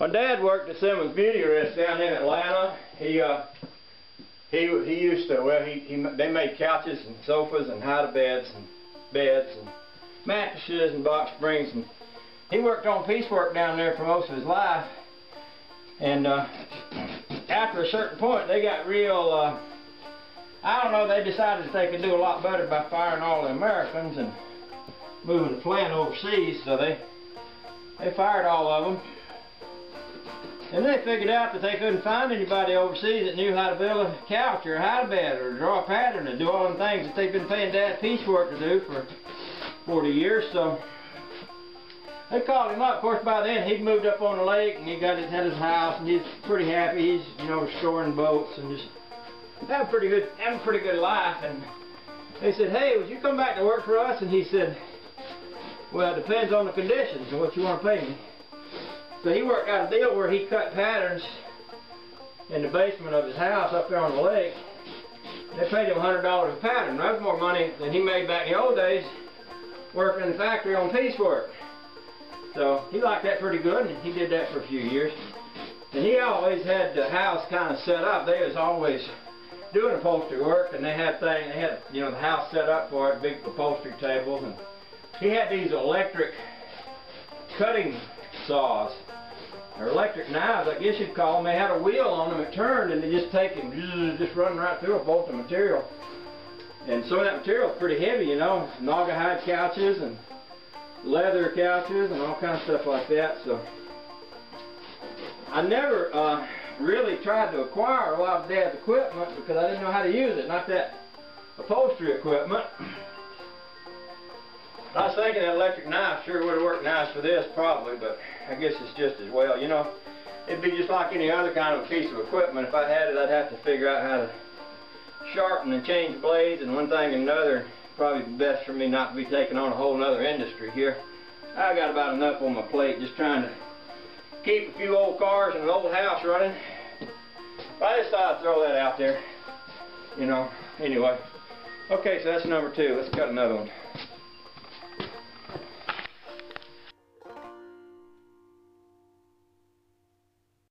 My dad worked at Simmons Beauty Rest down in Atlanta. He used to, well, they made couches and sofas and hide-a-beds and beds and mattresses and box springs, and he worked on piecework down there for most of his life. And after a certain point, they got real, I don't know, they decided that they could do a lot better by firing all the Americans and moving the plant overseas, so they fired all of them. And they figured out that they couldn't find anybody overseas that knew how to build a couch or a hide-a-bed or draw a pattern and do all them things that they've been paying Dad piecework to do for 40 years. So they called him up. Of course, by then he'd moved up on the lake and he had his house and he's pretty happy. He's, you know, restoring boats and just having a pretty good life. And they said, "Hey, would you come back to work for us?" And he said, "Well, it depends on the conditions and what you want to pay me." So he worked out a deal where he cut patterns in the basement of his house up there on the lake. They paid him $100 a pattern. That was more money than he made back in the old days working in the factory on piecework. So he liked that pretty good, and he did that for a few years. And he always had the house kind of set up. They was always doing upholstery work, and they had you know, the house set up for it, big upholstery tables, and he had these electric cutting saws, or electric knives, I guess you'd call them. They had a wheel on them, it turned, and they just take them, just run right through a bolt of material. And some of that material is pretty heavy, you know, naugahyde couches and leather couches and all kinds of stuff like that. So I never really tried to acquire a lot of Dad's equipment because I didn't know how to use it, not that upholstery equipment. I was thinking that electric knife sure would have worked nice for this, probably, but I guess it's just as well. You know, it'd be just like any other kind of piece of equipment. If I had it, I'd have to figure out how to sharpen and change blades and one thing and another. Probably best for me not to be taking on a whole other industry here. I got about enough on my plate just trying to keep a few old cars and an old house running. I just thought I'd throw that out there, you know. Anyway, okay, so that's number 2. Let's cut another one.